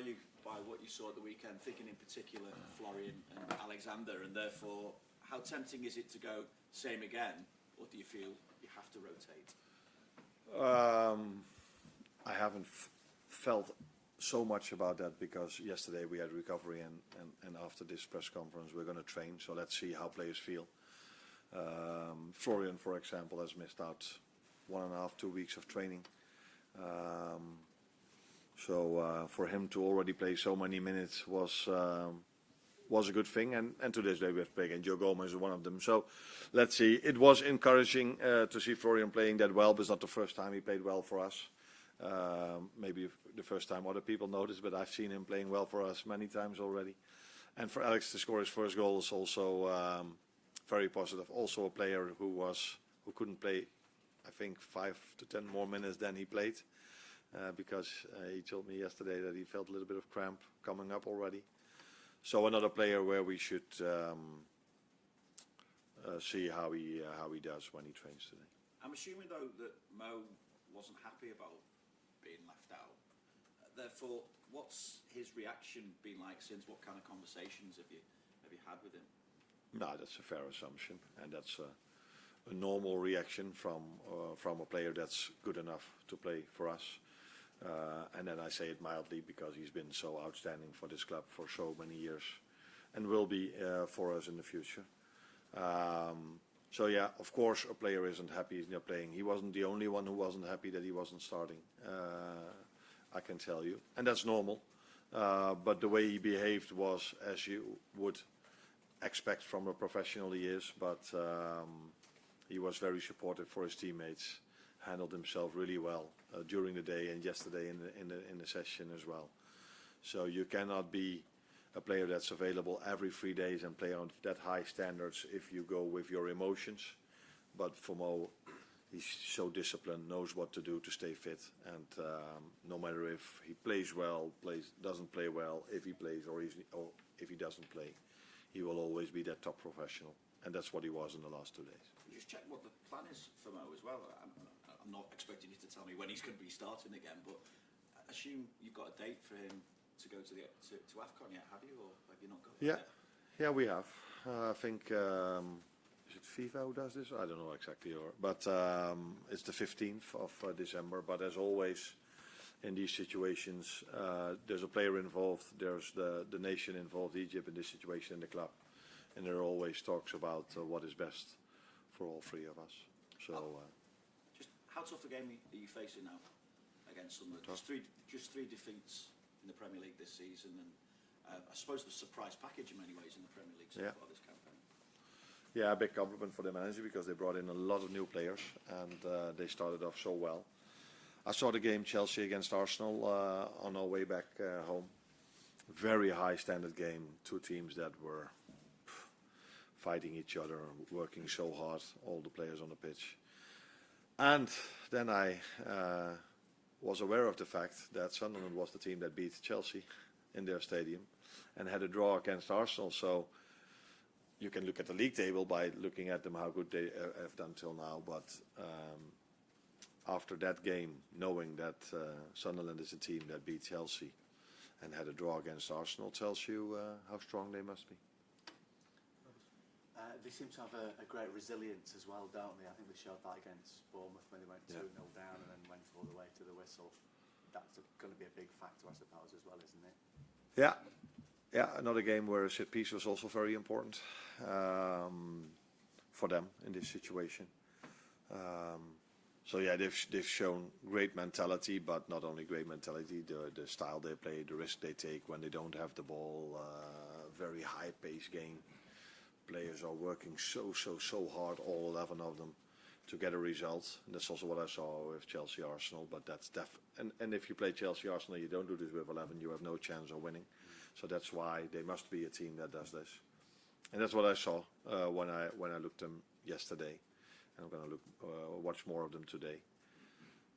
you by what you saw at the weekend, thinking in particular Florian and Alexander, and therefore, how tempting is it to go same again, or do you feel you have to rotate? I haven't felt so much about that because yesterday we had recovery and after this press conference we're going to train, so let's see how players feel. Florian, for example, has missed out 1.5, 2 weeks of training. So for him to already play so many minutes was a good thing, and to this day we have played, and Joe Gomez is one of them. So let's see. It was encouraging to see Florian playing that well, but it's not the first time he played well for us. Maybe the first time other people noticed, but I've seen him playing well for us many times already. And for Alex to score his first goal is also very positive. Also a player who couldn't play, I think, 5 to 10 more minutes than he played, because he told me yesterday that he felt a little bit of cramp coming up already. So another player where we should see how he does when he trains today. I'm assuming though that Mo wasn't happy about being left out. Therefore, what's his reaction been like since? What kind of conversations have you had with him? No, that's a fair assumption, and that's a normal reaction from a player that's good enough to play for us. And then I say it mildly because he's been so outstanding for this club for so many years, and will be for us in the future. So yeah, of course, a player isn't happy he's not playing. He wasn't the only one who wasn't happy that he wasn't starting. I can tell you, and that's normal. But the way he behaved was as you would expect from a professional he is. But he was very supportive for his teammates. Handled himself really well during the day and yesterday in the session as well. So you cannot be a player that's available every 3 days and play on that high standards if you go with your emotions. But for Mo, he's so disciplined, knows what to do to stay fit, and no matter if he plays well, doesn't play well, if he plays or if he doesn't play, he will always be that top professional, and that's what he was in the last 2 days. Just check what the plan is for Mo as well. I'm not expecting you to tell me when he's going to be starting again, but I assume you've got a date for him to go to AFCON yet, have you, or have you not got it yet? Yeah, we have. I think is it FIFA who does this? I don't know exactly, but it's the 15th of December. But as always, in these situations, there's a player involved, there's the nation involved, Egypt in this situation, in the club, and there are always talks about what is best for all three of us. So. Just how tough a game are you facing now against Sunderland? Just three defeats in the Premier League this season, and I suppose the surprise package in many ways in the Premier League so far this campaign. Yeah, a big compliment for the manager because they brought in a lot of new players and they started off so well. I saw the game Chelsea against Arsenal on our way back home. Very high standard game. Two teams that were fighting each other, working so hard, all the players on the pitch. And then I was aware of the fact that Sunderland was the team that beat Chelsea in their stadium and had a draw against Arsenal. So you can look at the league table by looking at them, how good they have done till now. But after that game, knowing that Sunderland is a team that beat Chelsea and had a draw against Arsenal, tells you how strong they must be. They seem to have a great resilience as well, don't they? I think they showed that against Bournemouth when they went 2-0 down and then went all the way to the whistle. That's going to be a big factor, I suppose, as well, isn't it? Yeah, another game where a set piece was also very important for them in this situation. So yeah, they've shown great mentality, but not only great mentality, the style they play, the risk they take when they don't have the ball, very high-paced game. Players are working so hard, all 11 of them, to get a result. And that's also what I saw with Chelsea Arsenal. But that's and if you play Chelsea Arsenal, you don't do this with 11, you have no chance of winning. So that's why they must be a team that does this. And that's what I saw when I looked them yesterday. And I'm going to watch more of them today.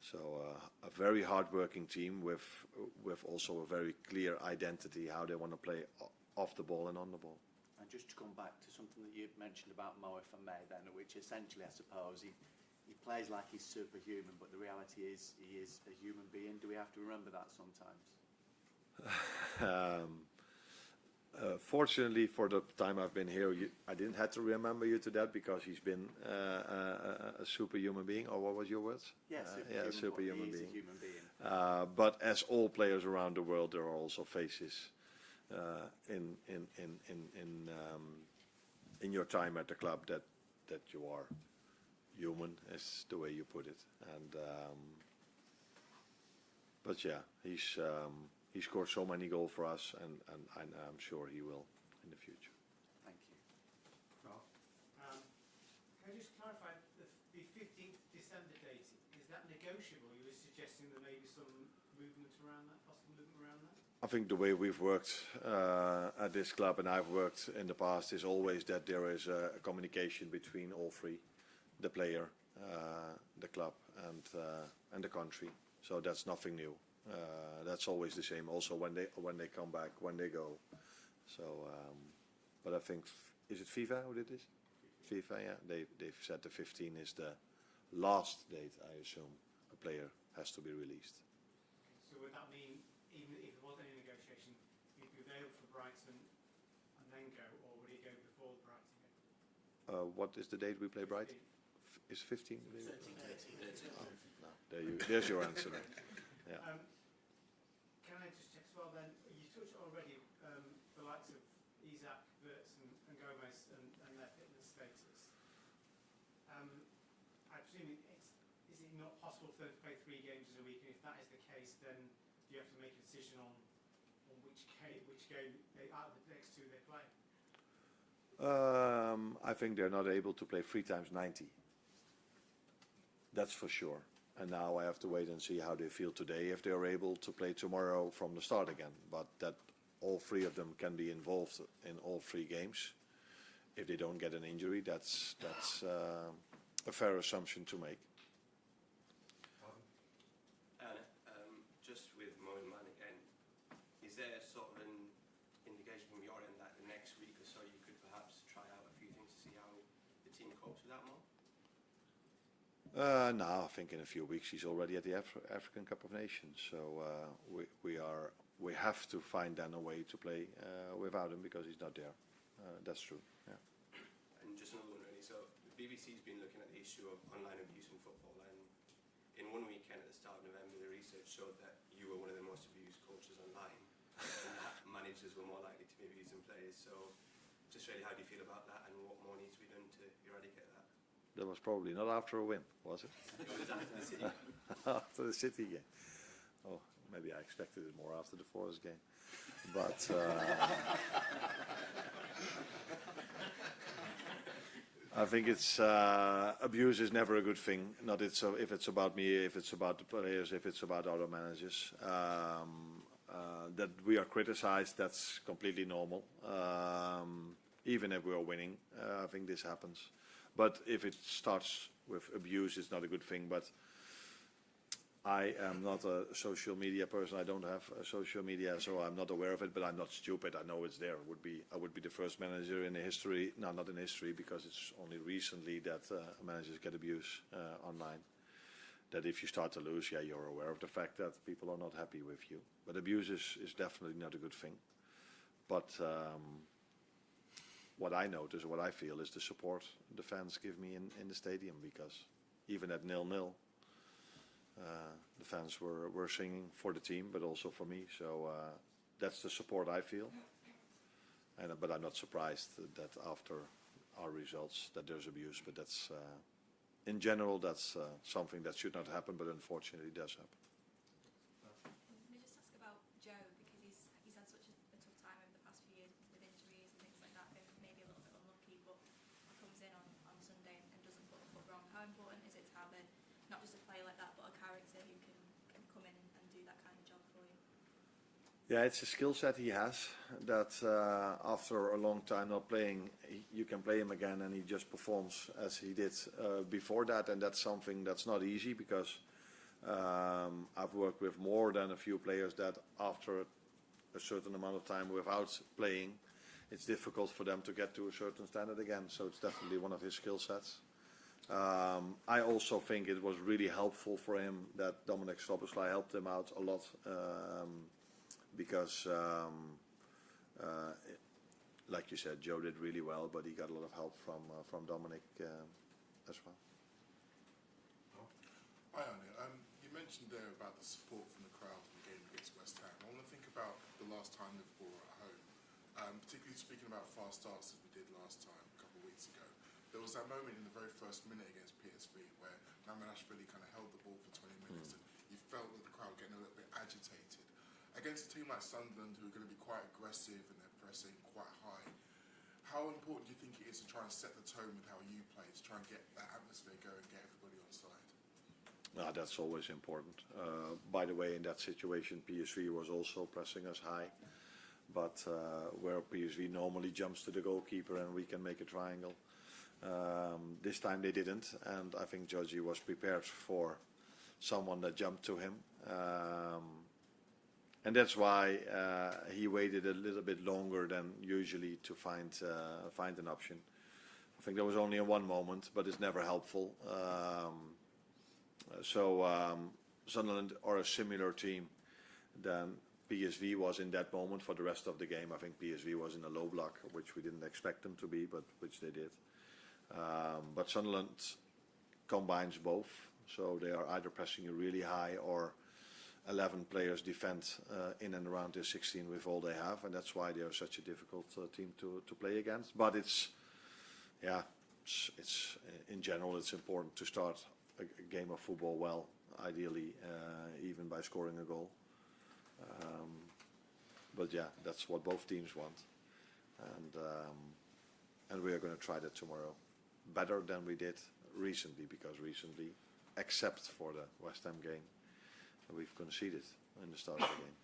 So a very hard-working team with also a very clear identity how they want to play off the ball and on the ball. And just to come back to something that you mentioned about Mo, if I may, then, which essentially, I suppose, he plays like he's superhuman, but the reality is he is a human being. Do we have to remember that sometimes? Fortunately, for the time I've been here, I didn't have to remember you to that because he's been a superhuman being. Or what was your words? Yeah, superhuman he's being. a human being. But as all players around the world, there are also faces in your time at the club that you are human, is the way you put it. And but yeah, he scored so many goals for us, and I'm sure he will in the future. Thank you. Rob? Can I just clarify, the 15th December date, is that negotiable? You were suggesting there may be some movement around that, possible movement around that? I think the way we've worked at this club, and I've worked in the past, is always that there is a communication between all three, the player, the club, and the country. So that's nothing new. That's always the same. Also when they come back, when they go. So, but I think is it FIFA who did this? FIFA, yeah. They've said the 15 is the last date. I assume a player has to be released. So would that mean, even if there wasn't any negotiation, he'd be available for Brighton and then go, or would he go before Brighton game? What is the date we play Brighton? Is 15? 13. Oh, no. There's your answer. Then. Yeah. Can I just check as well then, you touched already the likes of Isak, Wirtz and Gomez and their fitness status. I presume is it not possible for them to play 3 games in a week, and if that is the case, then do you have to make a decision on which game they, out of the next 2 they play? I think they're not able to play 3 times 90. That's for sure. And now I have to wait and see how they feel today, if they are able to play tomorrow from the start again. But that all 3 of them can be involved in all 3 games. If they don't get an injury, that's a fair assumption to make. Just with Mo and Man again, is there sort of an indication from your end that the next week or so you could perhaps try out a few things to see how the team copes with that more? No, I think in a few weeks he's already at the African Cup of Nations. So we have to find then a way to play without him because he's not there. That's true. Yeah. And just another one really. So the BBC's been looking at the issue of online abuse in football, and in one weekend at the start of November, the research showed that you were one of the most abused coaches online, and that managers were more likely to be abusing players. So just really, how do you feel about that, and what more needs to be done to eradicate that? That was probably not after a win, was it? It was after the City. After the City game. Oh, maybe I expected it more after the Forest game. But I think it's abuse is never a good thing. Not if it's about me, if it's about the players, if it's about other managers. That we are criticized, that's completely normal. Even if we are winning, I think this happens. But if it starts with abuse, it's not a good thing. But I am not a social media person. I don't have a social media, so I'm not aware of it. But I'm not stupid. I know it's there. I would be the first manager in the history. No, not in history, because it's only recently that managers get abuse online. That if you start to lose, yeah, you're aware of the fact that people are not happy with you. But abuse is definitely not a good thing. But what I notice, what I feel, is the support the fans give me in the stadium, because even at 0-0, the fans were singing for the team, but also for me. So that's the support I feel. But I'm not surprised that after our results that there's abuse. But that's in general, that's something that should not happen, but unfortunately does happen. Can I just ask about Joe, because he's had such a tough time over the past few years with injuries and things like that, and maybe a little bit unlucky, but comes in on Sunday and doesn't put a foot wrong. How important is it to have not just a player like that, but a character who can come in and do that kind of job for you? Yeah, it's a skill set he has that after a long time not playing, you can play him again and he just performs as he did before that. And that's something that's not easy, because I've worked with more than a few players that after a certain amount of time without playing, it's difficult for them to get to a certain standard again. So it's definitely one of his skill sets. I also think it was really helpful for him that Dominic Szoboszlai helped him out a lot because, like you said, Joe did really well, but he got a lot of help from Dominic as well. Hi, Arne. You mentioned there about the support from the crowd in the game against West Ham. I want to think about the last time Liverpool were at home, particularly speaking about fast starts as we did last time a couple of weeks ago. There was that moment in the very first minute against PSV where Mammanashvili kind of held the ball for 20 minutes and you felt that the crowd getting a little bit agitated. Against a team like Sunderland, who are going to be quite aggressive and they're pressing quite high, how important do you think it is to try and set the tone with how you play, to try and get that atmosphere going, get everybody on side? No, that's always important. By the way, in that situation, PSV was also pressing us high, but where PSV normally jumps to the goalkeeper and we can make a triangle, this time they didn't, and I think Georgie was prepared for someone that jumped to him, and that's why he waited a little bit longer than usually to find an option. I think there was only one moment, but it's never helpful. Sunderland are a similar team than PSV was in that moment. For the rest of the game, I think PSV was in a low block, which we didn't expect them to be, but which they did. But Sunderland combines both, so they are either pressing you really high or 11 players defend in and around their 16 with all they have, and that's why they are such a difficult team to play against. But it's in general, it's important to start a game of football well, ideally even by scoring a goal. But yeah, that's what both teams want, and we are going to try that tomorrow, better than we did recently, because recently, except for the West Ham game, we've conceded in the start of the game.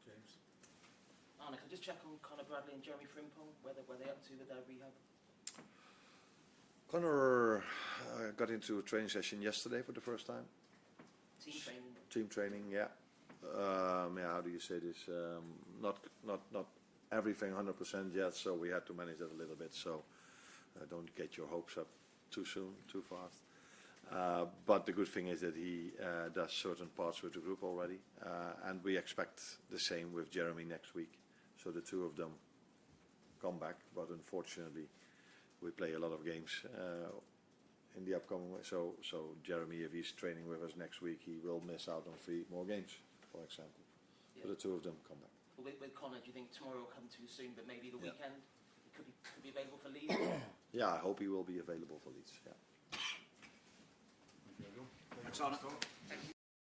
James. Arne, can I just check on Conor Bradley and Jeremy Frimpong, where they up to with their rehab? Conor got into a training session yesterday for the first time. Team training? Team training, yeah. How do you say this? Not everything 100% yet, so we had to manage that a little bit. So don't get your hopes up too soon, too fast. But the good thing is that he does certain parts with the group already, and we expect the same with Jeremy next week. So the two of them come back, but unfortunately we play a lot of games in the upcoming way. So Jeremy, if he's training with us next week, he will miss out on 3 more games, for example. Yeah. So the two of them come back. Well, with Conor, do you think tomorrow will come too soon, but maybe the Yeah. weekend could be available for Leeds? Yeah, I hope he will be available for Leeds. Yeah. Thanks, Arne. Thank you.